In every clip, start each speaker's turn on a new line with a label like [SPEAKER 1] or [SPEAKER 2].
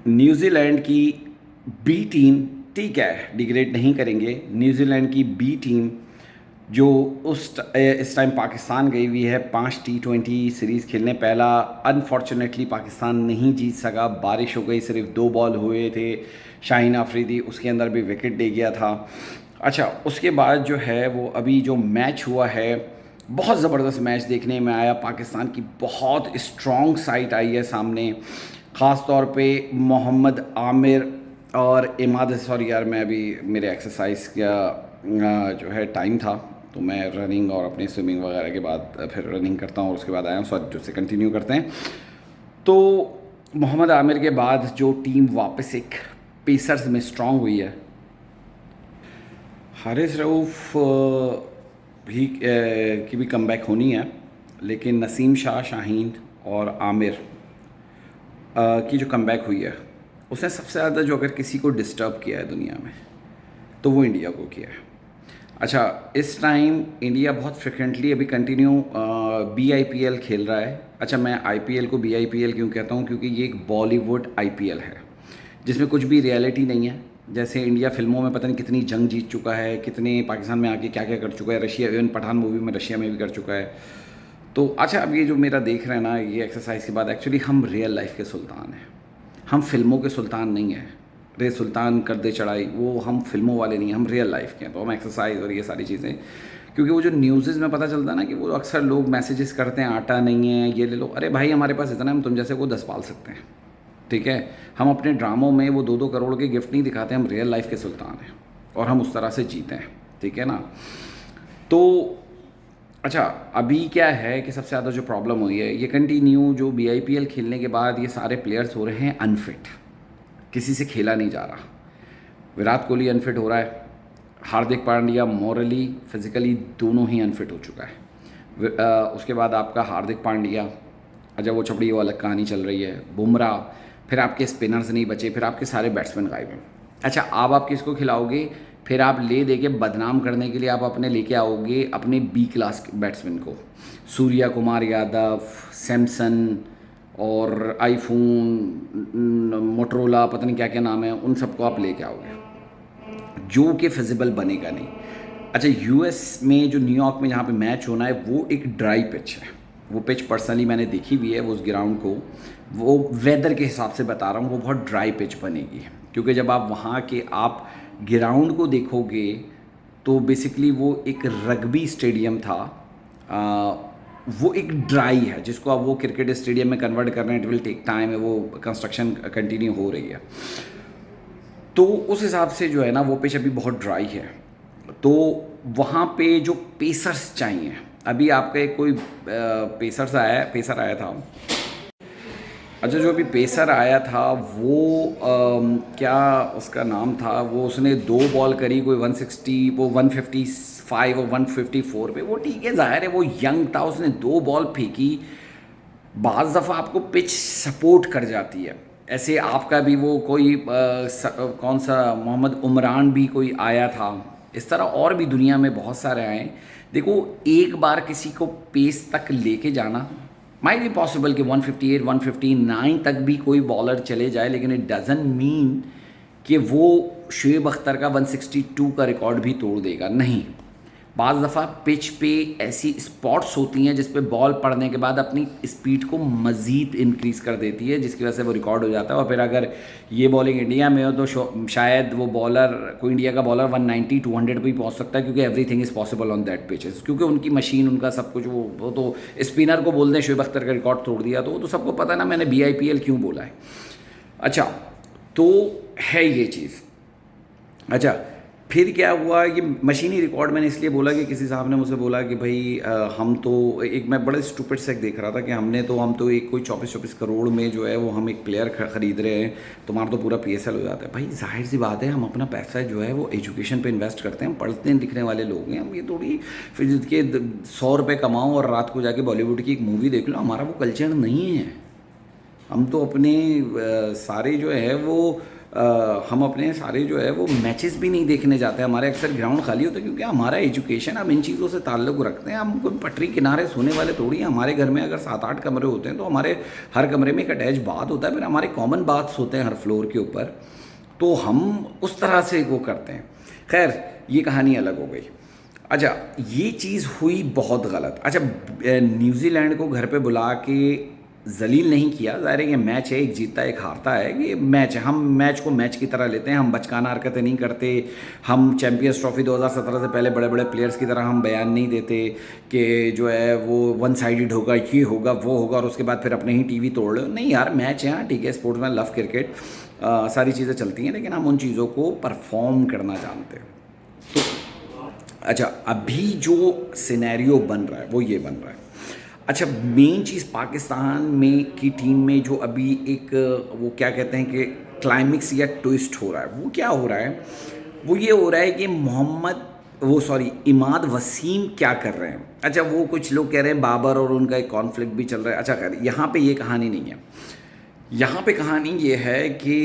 [SPEAKER 1] New Zealand की B team, ठीक है, डिग्रेड नहीं करेंगे। न्यूजीलैंड की बी टीम जो इस टाइम पाकिस्तान गई हुई है 5 T20 सीरीज़ खेलने। पहला अनफॉर्चुनेटली पाकिस्तान नहीं जीत सका, बारिश हो गई, सिर्फ 2 बॉल हुए थे। शाहीन आफरीदी उसके अंदर भी विकेट दे गया था। अच्छा, उसके बाद जो है वो अभी जो मैच हुआ है, बहुत ज़बरदस्त मैच देखने में आया। पाकिस्तान की बहुत स्ट्रॉन्ग साइड आई है सामने, ख़ास तौर पे मोहम्मद आमिर और इमाद। सॉरी यार, मैं अभी मेरे एक्सरसाइज का जो है टाइम था, तो मैं रनिंग और अपनी स्विमिंग वगैरह के बाद फिर रनिंग करता हूँ और उसके बाद आया हूँ। सॉरी, जो से कंटिन्यू करते हैं। तो मोहम्मद आमिर के बाद जो टीम वापस एक पेसर्स में स्ट्रांग हुई है, हारिस रऊफ़ भी की भी कमबैक होनी है, लेकिन नसीम शाह, शाहीन और आमिर की जो कमबैक हुई है, उसने सबसे ज़्यादा जो अगर किसी को डिस्टर्ब किया है दुनिया में, तो वो इंडिया को किया है। अच्छा, इस टाइम इंडिया बहुत फ्रिक्वेंटली अभी कंटिन्यू BIPL खेल रहा है। अच्छा, मैं IPL को BIPL क्यों कहता हूँ, क्योंकि ये एक बॉलीवुड IPL है जिसमें कुछ भी रियलिटी नहीं है। जैसे इंडिया फिल्मों में पता नहीं कितनी जंग जीत चुका है, कितने पाकिस्तान में आके क्या क्या कर चुका है, रशिया, इवन पठान मूवी में रशिया में भी कर चुका है। तो अच्छा, अब ये जो मेरा देख रहे हैं ना, ये एक्सरसाइज के बाद, एक्चुअली हम रियल लाइफ के सुल्तान हैं, हम फिल्मों के सुल्तान नहीं हैं। रे सुल्तान कर दे चढ़ाई, वो हम फिल्मों वाले नहीं हैं, हम रियल लाइफ के हैं। तो हम एक्सरसाइज और ये सारी चीज़ें, क्योंकि वो जो न्यूज़ में पता चलता है ना कि वो अक्सर लोग मैसेजेस करते हैं, आटा नहीं है, ये ले लो। अरे भाई, हमारे पास इतना है, हम तुम जैसे को 10 पाल सकते हैं, ठीक है। हम अपने ड्रामों में वो 2-2 करोड़ के गिफ्ट नहीं दिखाते, हम रियल लाइफ के सुल्तान हैं और हम उस तरह से जीते हैं, ठीक है ना। तो अच्छा, अभी क्या है कि सबसे ज़्यादा जो प्रॉब्लम हुई है, ये कंटिन्यू जो BIPL खेलने के बाद ये सारे प्लेयर्स हो रहे हैं अनफिट, किसी से खेला नहीं जा रहा। विराट कोहली अनफिट हो रहा है, हार्दिक पांड्या मॉरली फिजिकली दोनों ही अनफिट हो चुका है। उसके बाद आपका हार्दिक पांड्या, अच्छा वो छपड़ी वो अलग कहानी चल रही है। बुमराह, फिर आपके स्पिनर्स नहीं बचे, फिर आपके सारे बैट्समैन गायब हैं। अच्छा, अब आप किसको खिलाओगे? फिर आप ले दे के बदनाम करने के लिए आप अपने लेके आओगे अपने B क्लास बैट्समैन को, सूर्या कुमार यादव, सैमसन और आईफोन, मोटरोला, पता नहीं क्या क्या नाम है, उन सबको आप लेके आओगे, जो कि फिजिबल बनेगा नहीं। अच्छा, US में जो न्यूयॉर्क में जहाँ पे मैच होना है, वो एक ड्राई पिच है। वो पिच पर्सनली मैंने देखी हुई है, वो उस ग्राउंड को, वो वेदर के हिसाब से बता रहा हूँ, वो बहुत ड्राई पिच बनेगी। क्योंकि जब आप वहाँ के आप ग्राउंड को देखोगे, तो बेसिकली वो एक रग्बी स्टेडियम था। वो एक ड्राई है, जिसको अब वो क्रिकेट स्टेडियम में कन्वर्ट कर रहे हैं। इट विल टेक टाइम है, वो कंस्ट्रक्शन कंटिन्यू हो रही है। तो उस हिसाब से जो है ना, वो पिच अभी बहुत ड्राई है। तो वहाँ पे जो पेसर्स चाहिए, अभी आपका एक कोई पेसर आया था। अच्छा, जो अभी पेसर आया था वो क्या उसका नाम था, वो उसने 2 बॉल करी, कोई 160, वो 155 और 154 पे। वो ठीक है, जाहिर है वो यंग था, उसने 2 बॉल फेंकी। बाज़ दफ़ा आपको पिच सपोर्ट कर जाती है। ऐसे आपका भी वो कोई कौन सा मोहम्मद उमरान भी कोई आया था, इस तरह और भी दुनिया में बहुत सारे आए। देखो, एक बार किसी को पेस तक लेके जाना माइट बी पॉसिबल कि 158 159 तक भी कोई बॉलर चले जाए, लेकिन इट डजंट मीन कि वो शुएब अख्तर का 162 का रिकॉर्ड भी तोड़ देगा, नहीं। बाज़ दफ़ा पिच पे ऐसी स्पॉट्स होती हैं जिस पे बॉल पड़ने के बाद अपनी स्पीड को मज़ीद इंक्रीज़ कर देती है, जिसकी वजह से वो रिकॉर्ड हो जाता है। और फिर अगर ये बॉलिंग इंडिया में हो, तो शायद वो बॉलर, कोई इंडिया का बॉलर 190 200 भी पहुंच सकता है, क्योंकि everything is possible on that pitches, क्योंकि उनकी मशीन, उनका सब कुछ, वो तो स्पिनर को बोल दें शुएब अख्तर का रिकॉर्ड तोड़ दिया, तो वो तो सबको पता है ना मैंने BIPL क्यों बोला है। अच्छा, तो है ये चीज़। अच्छा, फिर क्या हुआ, ये मशीनी रिकॉर्ड मैंने इसलिए बोला कि किसी साहब ने मुझसे बोला कि भाई हम तो एक, मैं बड़े स्टूपिड से देख रहा था कि हम तो एक कोई 24-24 करोड़ में जो है वो हम एक प्लेयर खरीद रहे हैं, तुम्हारा तो पूरा PSL हो जाता है। भाई जाहिर सी बात है, हम अपना पैसा जो है वो एजुकेशन पे इन्वेस्ट करते हैं, हम पढ़ते लिखने वाले लोग हैं। हम ये थोड़ी फिर के 100 रुपये कमाओ और रात को जाके बॉलीवुड की एक मूवी देख लो, हमारा वो कल्चर नहीं है। हम तो अपने सारे जो है वो हम अपने सारे जो है वो मैचेस भी नहीं देखने जाते, हमारे अक्सर ग्राउंड खाली होते हैं क्योंकि हमारा एजुकेशन, हम इन चीज़ों से ताल्लुक़ रखते हैं। हम कोई पटरी किनारे सोने वाले थोड़ी हैं। हमारे घर में अगर 7-8 कमरे होते हैं तो हमारे हर कमरे में एक अटैच बाथ होता है, फिर हमारे कॉमन बाथ्स होते हैं हर फ्लोर के ऊपर, तो हम उस तरह से वो करते हैं। खैर, ये कहानी अलग हो गई। अच्छा, ये चीज़ हुई बहुत गलत। अच्छा, न्यूजीलैंड को घर पे बुला के जलील नहीं किया, ज़ाहिर है ये मैच है, एक जीतता है एक हारता है, ये मैच है, हम मैच को मैच की तरह लेते हैं, हम बचकाना हरकतें नहीं करते। हम चैम्पियंस ट्रॉफी 2017 से पहले बड़े बड़े प्लेयर्स की तरह हम बयान नहीं देते कि जो है वो वन साइडेड होगा, ये होगा वो होगा, और उसके बाद फिर अपने ही टीवी तोड़ लो। नहीं यार, मैच है, हाँ ठीक है, स्पोर्ट्स मैन लव क्रिकेट, सारी चीज़ें चलती हैं, लेकिन हम उन चीज़ों को परफॉर्म करना जानते हैं। तो अच्छा, अभी जो सिनेरियो बन रहा है वो ये बन रहा है। अच्छा, मेन चीज़ पाकिस्तान में की टीम में जो अभी एक वो क्या कहते हैं कि क्लाइमेक्स या ट्विस्ट हो रहा है, वो क्या हो रहा है? वो ये हो रहा है कि इमाद वसीम क्या कर रहे हैं। अच्छा, वो कुछ लोग कह रहे हैं बाबर और उनका एक कॉन्फ्लिक्ट भी चल रहा है। अच्छा, खैर यहाँ पे ये कहानी नहीं है। यहाँ पे कहानी ये है कि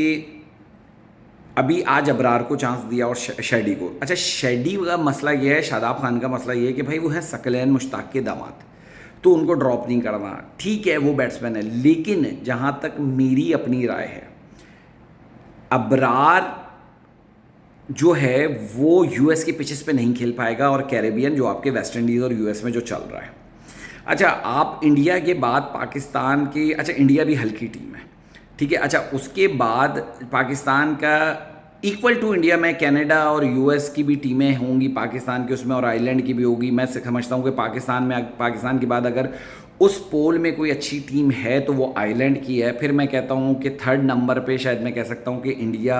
[SPEAKER 1] अभी आज अबरार को चांस दिया और शेडी को। अच्छा, शेडी का मसला ये है, शादाब खान का मसला ये है कि भाई वो है सकलैन मुश्ताक के दामाद, तो उनको ड्रॉप नहीं करना। ठीक है, वो बैट्समैन है, लेकिन जहाँ तक मेरी अपनी राय है, अबरार जो है वो यूएस के पिचेस पे नहीं खेल पाएगा, और कैरेबियन जो आपके वेस्ट इंडीज़ और यूएस में जो चल रहा है। अच्छा, आप इंडिया के बाद पाकिस्तान की, अच्छा इंडिया भी हल्की टीम है, ठीक है। अच्छा, उसके बाद पाकिस्तान का इक्वल टू इंडिया में कनाडा और यूएस की भी टीमें होंगी पाकिस्तान के उसमें, और आयरलैंड की भी होगी। मैं समझता हूँ कि पाकिस्तान के बाद अगर उस पोल में कोई अच्छी टीम है तो वो आयरलैंड की है। फिर मैं कहता हूँ कि थर्ड नंबर पे शायद मैं कह सकता हूँ कि इंडिया,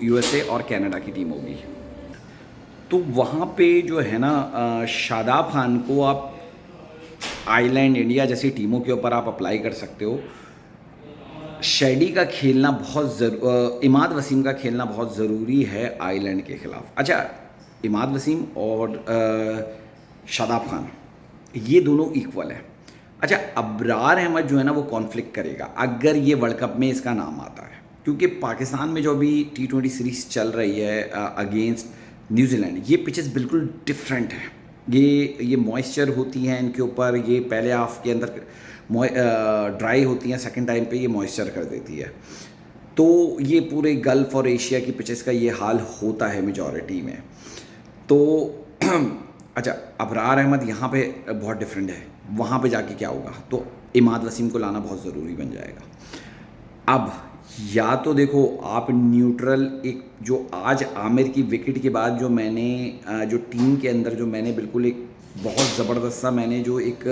[SPEAKER 1] यूएसए और कनाडा की टीम होगी। तो वहाँ पे जो है ना, शादाब खान को आप आयरलैंड, इंडिया जैसी टीमों के ऊपर आप अप्लाई कर सकते हो। शेडी का खेलना बहुत इमाद वसीम का खेलना बहुत ज़रूरी है आयरलैंड के ख़िलाफ़। अच्छा, इमाद वसीम और शादाब खान ये दोनों इक्वल है। अच्छा, अबरार अहमद जो है ना वो कॉन्फ्लिक्ट करेगा अगर ये वर्ल्ड कप में इसका नाम आता है, क्योंकि पाकिस्तान में जो अभी T20 सीरीज़ चल रही है अगेंस्ट न्यूजीलैंड, ये पिचेस बिल्कुल डिफरेंट है। ये मॉइस्चर होती हैं इनके ऊपर, ये पहले हाफ के अंदर ड्राई होती हैं, सेकंड टाइम पे ये मॉइस्चर कर देती है। तो ये पूरे गल्फ़ और एशिया की पिचेस का ये हाल होता है मेजॉरिटी में। तो अच्छा, अबरार अहमद यहाँ पे बहुत डिफरेंट है, वहाँ पे जाके क्या होगा, तो इमाद वसीम को लाना बहुत ज़रूरी बन जाएगा। अब या तो देखो आप न्यूट्रल, एक जो आज आमिर की विकेट के बाद जो मैंने जो टीम के अंदर जो मैंने बिल्कुल एक बहुत ज़बरदस्त सा मैंने जो एक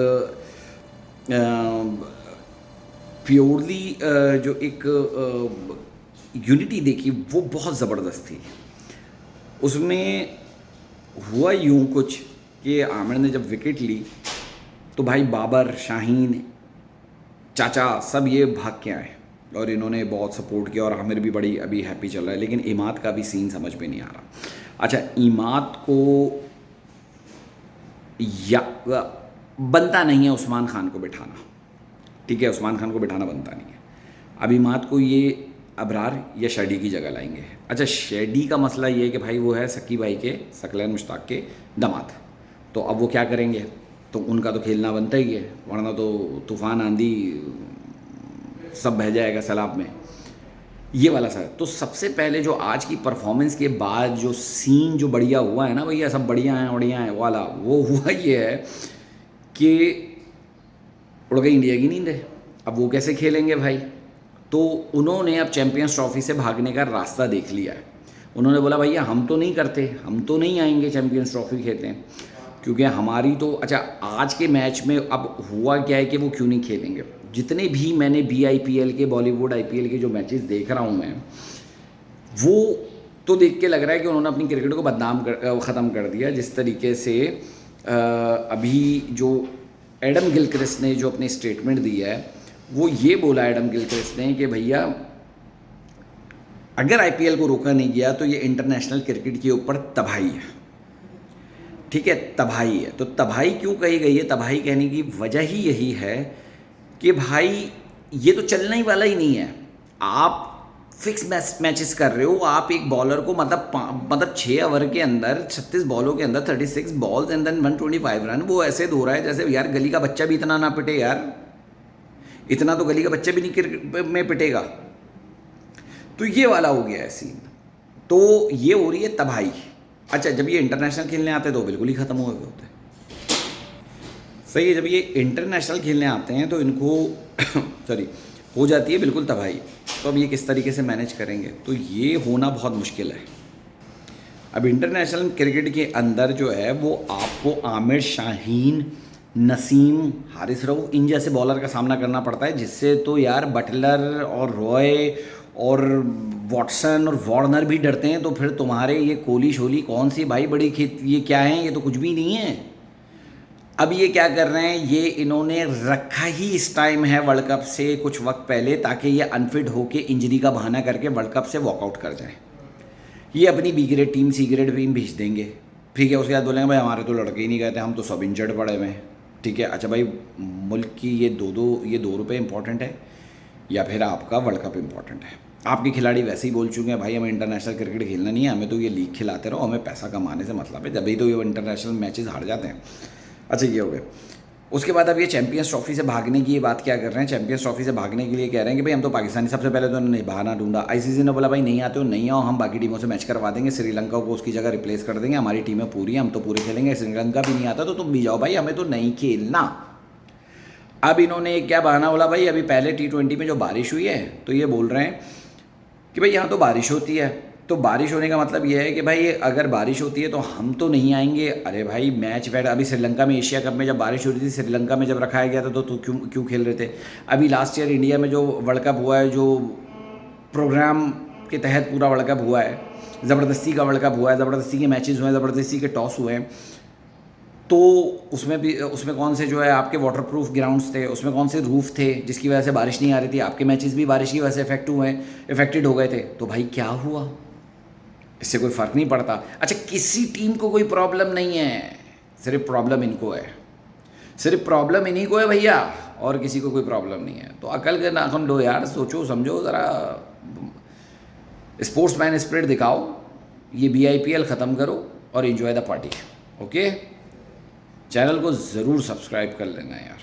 [SPEAKER 1] प्योरली जो एक यूनिटी देखी, वो बहुत ज़बरदस्त थी। उसमें हुआ यूँ कुछ कि आमिर ने जब विकेट ली तो भाई बाबर, शाहीन, चाचा सब ये भाग के आए और इन्होंने बहुत सपोर्ट किया, और आमिर भी बड़ी अभी हैप्पी चल रहा है। लेकिन इमाद का भी सीन समझ में नहीं आ रहा। अच्छा, इमाद को या बनता नहीं है उस्मान खान को बिठाना, ठीक है, उस्मान खान को बिठाना बनता नहीं है। अब इमाद को ये अबरार या शेडी की जगह लाएंगे। अच्छा, शेडी का मसला ये है कि भाई वो है सक्की भाई के, सकलैन मुश्ताक के दामाद, तो अब वो क्या करेंगे, तो उनका तो खेलना बनता ही है, वरना तो तूफ़ान आंधी सब बह जाएगा सैलाब में, ये वाला सर। तो सबसे पहले जो आज की परफॉर्मेंस के बाद जो सीन जो बढ़िया हुआ है ना भैया, सब बढ़िया है वाला, वो हुआ ये है कि उड़ गई इंडिया की नींद है। अब वो कैसे खेलेंगे भाई, तो उन्होंने अब चैम्पियंस ट्रॉफी से भागने का रास्ता देख लिया है। उन्होंने बोला भैया हम तो नहीं करते, हम तो नहीं आएंगे चैम्पियंस ट्रॉफी खेलते, क्योंकि हमारी तो। अच्छा, आज के मैच में अब हुआ क्या है कि वो क्यों नहीं खेलेंगे, जितने भी मैंने BIPL के, बॉलीवुड IPL के जो मैचेस देख रहा हूँ मैं, वो तो देख के लग रहा है कि उन्होंने अपनी क्रिकेट को ख़त्म कर दिया। जिस तरीके से अभी जो एडम गिलक्रिस्ट ने जो अपनी स्टेटमेंट दी है, वो ये बोला एडम गिलक्रिस्ट ने कि भैया अगर IPL को रोका नहीं गया तो ये इंटरनेशनल क्रिकेट के ऊपर तबाही है, ठीक है, तबाही है। तो तबाही क्यों कही गई है, तबाही कहने की वजह ही यही है कि भाई ये तो चलने ही वाला ही नहीं है। आप फिक्स मैचेस कर रहे हो आप एक बॉलर को, मतलब 6 ओवर के अंदर 36 बॉलों के अंदर 36 बॉल्स एंड देन 125 रन, वो ऐसे दो रहा है जैसे यार गली का बच्चा भी इतना ना पिटे यार, इतना तो गली का बच्चा भी नहीं क्रिकेट में पिटेगा। तो ये वाला हो गया है सीन, तो ये हो रही है तबाही। अच्छा, जब ये इंटरनेशनल खेलने आते हैं तो बिल्कुल ही ख़त्म हो गए होते हैं। सही है, जब ये इंटरनेशनल खेलने आते हैं तो इनको सॉरी हो जाती है बिल्कुल तबाही। तो अब ये किस तरीके से मैनेज करेंगे, तो ये होना बहुत मुश्किल है। अब इंटरनेशनल क्रिकेट के अंदर जो है वो आपको आमिर, शाहीन, नसीम, हारिस रऊफ इन जैसे बॉलर का सामना करना पड़ता है, जिससे तो यार बटलर और रॉय और वॉटसन और वार्नर भी डरते हैं। तो फिर तुम्हारे ये कोहली शोली कौन सी भाई बड़ी खेत, ये क्या है, ये तो कुछ भी नहीं है। अब ये क्या कर रहे हैं, ये इन्होंने रखा ही इस टाइम है वर्ल्ड कप से कुछ वक्त पहले, ताकि ये अनफिट होके इंजरी का बहाना करके वर्ल्ड कप से वॉकआउट कर जाए। ये अपनी B grade team, C grade team भेज देंगे, ठीक है। उसके बाद बोलेंगे भाई हमारे तो लड़के ही नहीं गए थे, हम तो सब इंजर्ड पड़े हुए हैं, ठीक है। अच्छा भाई, मुल्क की ये दो रुपये इंपॉर्टेंट है या फिर आपका वर्ल्ड कप इंपॉर्टेंट है? आपके खिलाड़ी वैसे ही बोल चुके हैं भाई हमें इंटरनेशनल क्रिकेट खेलना नहीं है, हमें तो ये लीग खिलाते रहो, हमें पैसा कमाने से मतलब है, जब तो ये इंटरनेशनल मैचेस हार जाते हैं। अच्छा, ये हो गया। उसके बाद अब ये चैंपियंस ट्रॉफी से भागने की ये बात क्या कर रहे हैं, चैंपियंस ट्रॉफी से भागने के लिए कह रहे हैं कि भाई हम तो पाकिस्तानी, सबसे पहले तो उन्होंने बहाना ढूंढा। आईसीसी ने बोला भाई नहीं आते हो नहीं आओ, हम बाकी टीमों से मैच करवा देंगे, श्रीलंका को उसकी जगह रिप्लेस कर देंगे, हमारी टीमें पूरी हैं, हम तो पूरे खेलेंगे, श्रीलंका भी नहीं आता तो तुम भी जाओ भाई, हमें तो नहीं खेलना। अब इन्होंने क्या बहाना बोला, भाई अभी पहले T20 में जो बारिश हुई है तो ये बोल रहे हैं कि भाई यहाँ तो बारिश होती है, तो बारिश होने का मतलब ये है कि भाई अगर बारिश होती है तो हम तो नहीं आएंगे। अरे भाई मैच वैट अभी श्रीलंका में एशिया कप में जब बारिश हो रही थी, श्रीलंका में जब रखाया गया था तो क्यों खेल रहे थे? अभी लास्ट ईयर इंडिया में जो वर्ल्ड कप हुआ है, जो प्रोग्राम के तहत पूरा वर्ल्ड कप हुआ है, ज़बरदस्ती का वर्ल्ड कप हुआ है, ज़बरदस्ती के मैचेस हुए हैं, ज़बरदस्ती के टॉस हुए हैं, तो उसमें कौन से जो है आपके वाटर प्रूफ ग्राउंड्स थे, उसमें कौन से रूफ थे जिसकी वजह से बारिश नहीं आ रही थी? आपके मैचेस भी बारिश की वजह से इफेक्टेड हो गए थे। तो भाई क्या हुआ, इससे कोई फ़र्क नहीं पड़ता। अच्छा, किसी टीम को कोई प्रॉब्लम नहीं है, सिर्फ प्रॉब्लम इनको है, सिर्फ प्रॉब्लम इन्हीं को है भैया, और किसी को कोई प्रॉब्लम नहीं है। तो अकल के नाखून लो यार, सोचो समझो ज़रा, स्पोर्ट्समैन स्पिरिट दिखाओ, ये BIPL ख़त्म करो और enjoy the party. Okay, channel को ज़रूर सब्सक्राइब कर लेना यार।